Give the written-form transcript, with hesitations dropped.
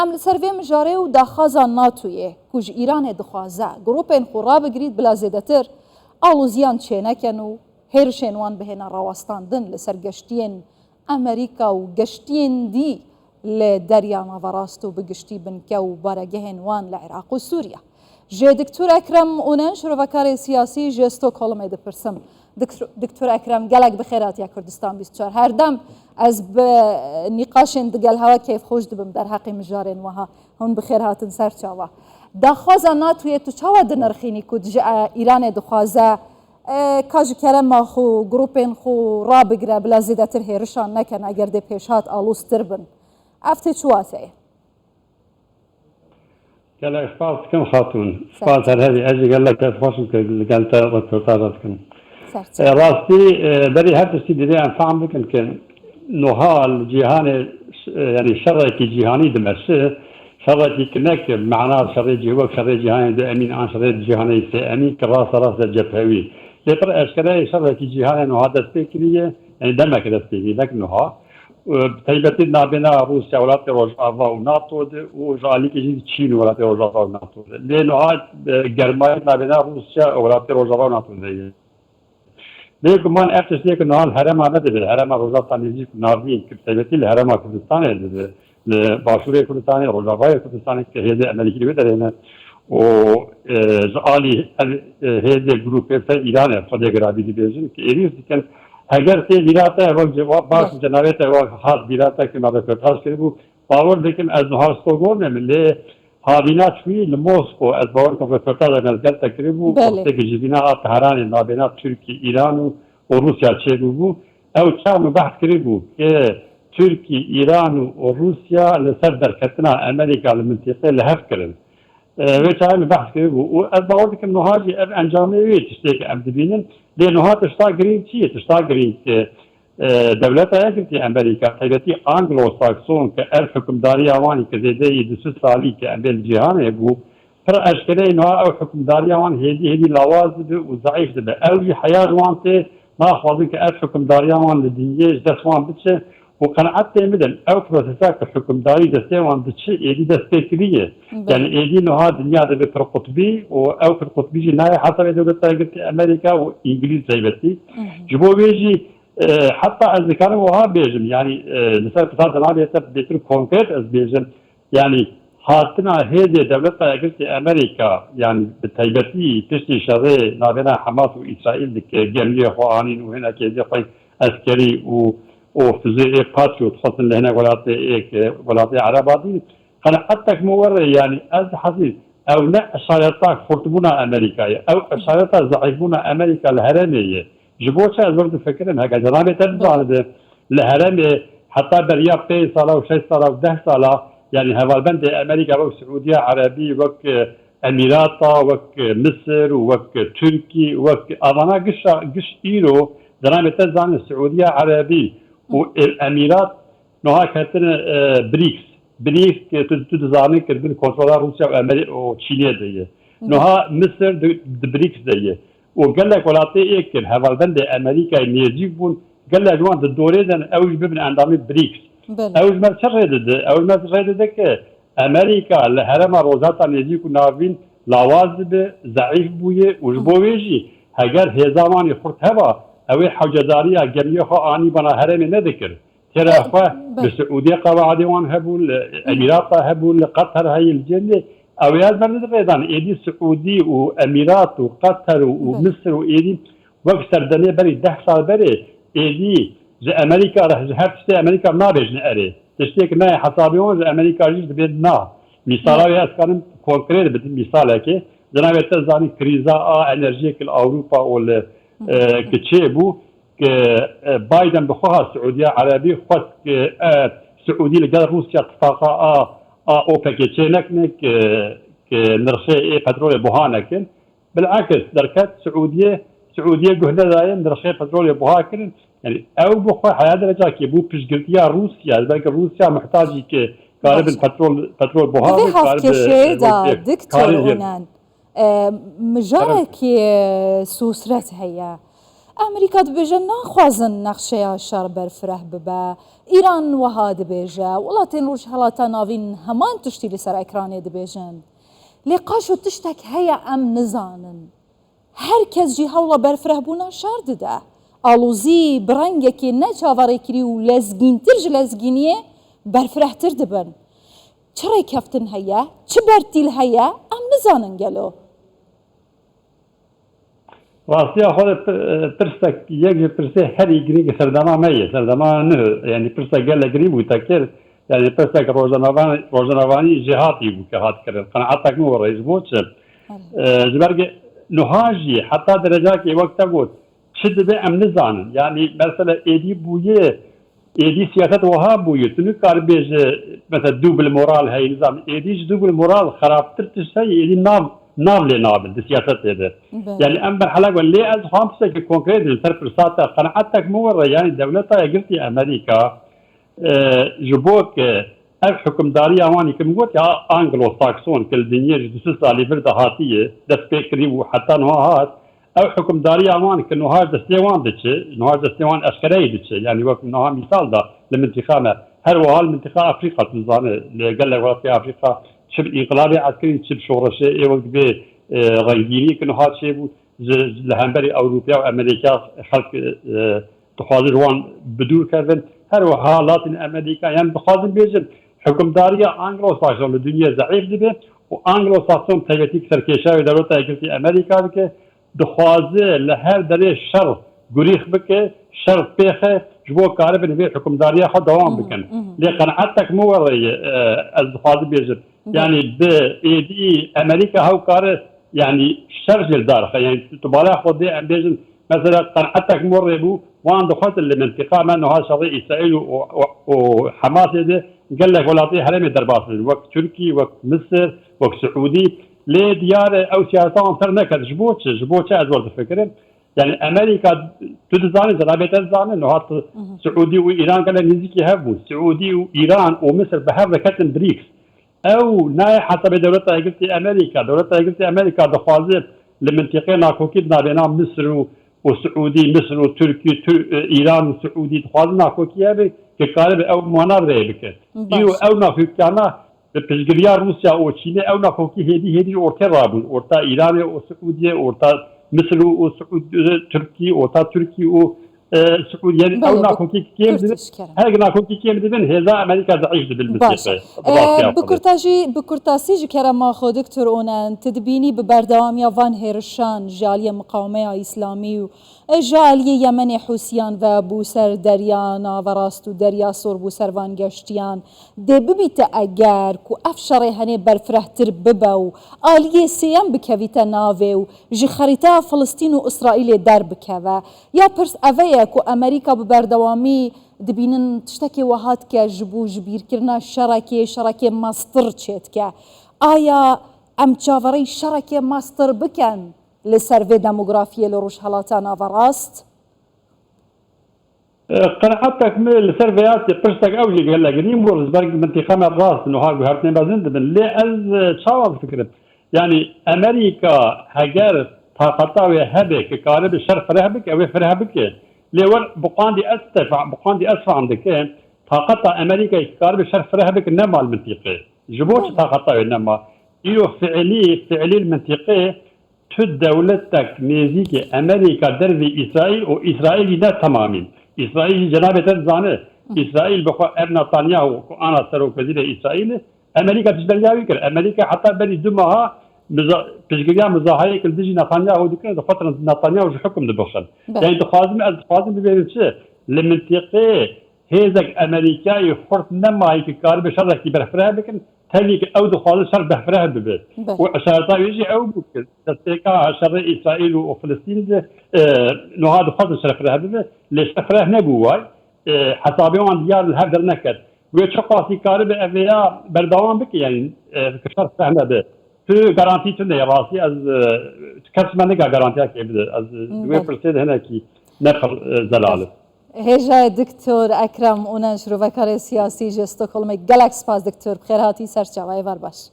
ام لسروی مجاره و داخازا ناتویه کج ایران دخوازه گروپین خورا بگرید بلا زیدتر آلوزیان چینکن و هیرشینوان بهنا راوستاندن لسر گشتین امریکا و گشتین دی لدریا نافراست و بگشتی بنکه و بارگهن وان لعراق و سوریا جه دکتور اکرم اونن شروفکار سیاسی جه ستوکهولم دپرسم دکتور اکرم گلک بخیرات یا کردستان 24 هر دم از نقاش دقل هوا کیف خوش دبم در حق مجارن وها هون بخیر هاتن سر چاوا دخوازا ناتوی تو چاوا دنرخینی کد ایران دخوازا کاج کرم خو گروپین خو را بگره بلا زیدتر هیرشان نکن اگر ده پیشات آلوستر بن افتی چواته قال إخبار كم خاتون إخبار هذه أجي قال لك تخصص قال ترتاضت كم راستي دري هذا الشيء دري عن فهم لكن كان نهال جهان يعني شرعي جهاني دمرسه شرعي كنك معناه شرعي جهوك شرعي جهاني ده أمين عن شرعي جهاني أمين كراس الجبهوي لبر أشكال شرعي جهاني نهاد السكرية يعني دمك السكرية لكن نها تایبەتی نابێنا رووسیا وڵاتی ڕۆژئاوا و ناتۆ و ژالیکێکی چین وڵاتی ڕۆژئاوا و ناتۆ لێ نوعات گەرمای نابێنا رووسیا وڵاتی ڕۆژئاوا و ناتۆ دەیە لێ گومان ئەف تشتێک نهال هەرەما نەدەبێت هەرەما ڕۆژاوتان نزیک ناوین کە تایبەتی لە هەرەما کوردستانê دەبێت لە باشوورê کوردستانê ڕۆژاوای کوردستانê کە هێزê ئەمریکی لەوێ دەرێنە و ji alî hêzê grûpê ser Îranê xwedê girabî dibêjin kە êrî dikin اگر تی دیراته وقت باش جنابیت وقت خاص دیراته که ما بپرتاش کردیم باور دکم از نهار استوگون نمیله هابینات شوی لموسکو از باور که بپرتاش نزدیک تکریم و وقتی که جبینا تهران نابینا ترکی ایران و روسیا چه بود او چند بحث کردیم که ترکی ایران و روسیا لسر درکتنا امریکا لمنطقه لهف کردن و چند بحث کردیم و از باور دکم نهاری انجامی وی تشتیک ام دبینن لأنه تشتاق جرين شيء تشتاق جرين دولتها يمكن أمريكا حيث أنجلو ساكسون كالحكم داري أواني كزيدة يدسوس سالي كأمريكا الجهان يبغوا ترى أشكال إنه أو حكم داري أوان هذه لوازم وضعيف ده أو حياة وانته ما خاضين كالحكم داري أوان للدنيا جسوان بتشه وقناعات مدن أو بروسيسات الحكم داري جسوان بتشه إيدي دستكرية يعني إيدي إنه هذا الدنيا ده بالقطبي أو في القطبي جناية حسب دولة أمريكا وإنجليز زيبتي جبوا بيجي حتى الذكر وها بيجن يعني لسه بتاع زمان بيتر كونكريت از بيجن يعني حاطنا هذه دولة أمريكا يعني بتايبتي تشتي شري نابنا حماس وإسرائيل جميع خوانين وهنا كذا خوين عسكري وفزي باتريوت خاصة لهنا ولاتي عرباتي أنا حتى مورة يعني از حسيس أو لا شريطة خرطبونا أمريكا أو شريطة ضعيفونا أمريكا الهرمية جبوتش از برد فكرن هكذا جنابي تبدو على الهرمية حتى بريا 5 سنة و 6 سنة و 10 سنة يعني هوالبند أمريكا والسعودية عربي وك أميرات وك مصر وك تركي وك أمانا قش إيرو جنابي تزعل السعودية عربي والأميرات نوها كاتن بريكس تزعلين كربين كونترولا روسيا وأمريكا وتشيليا دي نوها مصر بريكس دي وقال لك ولاتي ايكل هوالبند امريكا نيزيبون قال لك جوان الدوري دن اوج ببن عندامي بريكس اوج ما تشردك امريكا الهرم روزاتا نيزيكو نافين لوازب ضعيف بويه وجبويجي هجر هزامان يخرط هوا اوي حوجداريا جميع خو اني بنا هرم نذكر ترى اخوا بالسعوديه قواعد وان هبو الامارات هبو قطر هاي الجنه أوياد برد ريدان إيدي سعودي وأميرات وقطر ومصر وإيدي وقت دنيا بري 10 سال بري إيدي زي أمريكا رح زهر تشتي أمريكا ما بيجن أري تشتيك نا حسابيون زي أمريكا جيش بيد نا مثالا أسكارن كونكريت بدل مثال هكي زنا بيتزاني كريزا انرجيك الأوروبا وال كتشيبو بايدن بخوها السعودية عربي خد سعودي لقال روسيا اتفاقا اوبك تشينك نرخي بترول بوهانكن بالعكس دركات سعوديه جهده دايم نرخي بترول بوهاكن يعني او بخو حياه درجه كي بو بيشغلتيا روسيا بلك روسيا محتاجه كارب البترول بوهاك كارب دكتور هنان مجالك سوسرت هي ئەمریکا دەبێژە ناخوازن نەخشەیە شەڕ بەرفرە ببە ئیران وەها دەبێژە وڵاتێن ڕۆژهەڵاتە ناوین هەمان تشتی لەسەر ئەکرانێ دەبێژن لێ قاش و تشتێک هەیە ئەم نزانن هەر کەسجی هەوڵە بەرفرەبوونا شار دەدا ئاڵوزی بڕەنگێکی نەچاوەڕێکری و لەزگینتر لەزگینیە بەرفرەتر دەبن چ ڕێکەفتن هەیە چ بەرتیل هەیە ئەم نزانن گەلۆ راستیا خود پرسک یک پرسه هری گریگ سردما میه سردما نه یعنی پرسک گل گریب و تکر یعنی پرسک روزنوانی جهاتی بود که هات کرد قناعتک مو رئیس بود جبرگ نهاجی حتی درجه که وقت بود شد به امن زانن یعنی مثلا ایدی بویه ایدی سیاست وها بویه تنو کار بیج مثلا دوبل مورال هی نظام ایدیش دوبل مورال خرابتر تشتای ایدی نابل دي سياسات هذا يعني ام بالحلقه واللي از خامسه كونكريت الفرق فرصات قناعتك مو يعني دولتها قلتي امريكا جبوك الحكمداري اواني كم قلت يا انجلو ساكسون كل دنيا جدسس على فرده هاتيه دسبيكري وحتى نهات او حكمداري اواني كانه هذا دستيوان دتش نهار دستيوان عسكري دتش يعني وقت نهار مثال ده لمنتخب هل وهال منتخب افريقيا تنظام اللي قال لك في افريقيا شب انقلابي عسكري شب شورشي وقت به رنگینی که نهاد شی بود لهمبری اروپا و امریکا خلق تخاذر وان بدور کردن هر و حالات امریکا یعنی بخاطر بیشتر حکمداری انگلو ساکسون دنیا ضعیف دیده و انگلو ساکسون تجربی سرکشه و دولت اگرتی امریکا بکه دخوازه لهر دره شر گریخ بکه شر پیخه جبو کاره بنوی حکمداری خود دوام بکن لیکن قناعتک مو وری از دخوازه بیشتر يعني بإيدي أمريكا هاو كاره يعني شرج الدار يعني تبالغ خدي بيجن مثلا قناعتك مربو وان دخلت المنطقة ما إنه هذا شرعي إسرائيل وحماس ده قال لك ولاتي حرم الدرباس وقت تركي وقت مصر وقت سعودي ليه ديار أو سياسة انترنت جبوتش أزور الفكرة يعني أمريكا تتزاني زرابة تتزاني إنه هذا سعودي وإيران قال نزيكي هبو سعودي وإيران ومصر بهذا كتن بريكس او ناي حسب دولتها قلتي امريكا دخوازي لمنطقه ناكوكي بين مصر وسعودي مصر وتركي ايران وسعودي دخوازي ناكوكي هذه كقارب او منابر بك او ناكوكي انا بتشجيع روسيا او تشيني او ناكوكي هدي اورتا رابون اورتا ايران وسعوديه اورتا مصر وسعودي تركي اورتا تركي سعودي يعني او ناكوكي كيم هاي ناكوكي كيم دبن هذا امريكا ضعيف بالمنطقه بكرتاسي كرما خو دكتور اونان تدبيني ببردواميا فان هيرشان جاليه مقاومه اسلامي جاليه يمن حوسيان و بوسر دريانا وراستو دريا سور بوسر وان گشتيان دي ببيت اگر كو افشري هني برفرهتر ببو اليه سيام بكويتا ناوي جي خريطه فلسطين واسرائيل در بكوا يا برس اوي کو امریکا ببردوامی دبینن تشتکی وهات که جبو جبیر کرنا شرکه ماستر چیت که آیا ام چاوری شرکه ماستر بکن لسروی دموگرافی لروش حالاتانا وراست؟ قناعتك من السيرفيات قصتك اوجي قال لك نيمور زبرق منطقه ما راس انه هاي هرتين بازند لي از شاور فكره يعني امريكا هاجر طاقتها هبك كقارب الشرف رهبك او فرهبك لور بقاندي اسفع عندك طاقتها امريكا كقارب الشرف رهبك نما المنطقه جبوش طاقتها انما ايو فعلي المنطقه تد دولتك نيزيك امريكا دربي اسرائيل واسرائيل لا تماما اسرائيل جنابه تزانه اسرائيل بخو نتنياهو انا سرو وزير اسرائيل امريكا تجدرياوي كر امريكا حتى بني دمها بجگریا مظاهره که دیجی نتانیاهو دکن دو فتره نتانیاهو جو حکم دبخشن یعنی دخوازم ببینیم چه لمنطقه هیزک امریکایی خورد نمایی که کار به شر کی برفره بکن تلی که او دخوازم شر برفره ببید و اشارتا یجی او بکن دستیکا شر اسرائیل و فلسطین نوها دخوازم شر برفره ببید لیش برفره نبوای حسابی آن دیار الهر در نکد و چه قاسی کار به اویا بردوام بکی یعنی کشر فهمه به تو گارانتی تو نه راستی از کس من نگاه گارانتی که بده از دوی پرسید هنر کی نقل زلاله هجا دکتور اکرم اونش رو وکار سیاسی جستوکلم گلکس پاس دکتور بخیر هاتی سرچاوی ور باش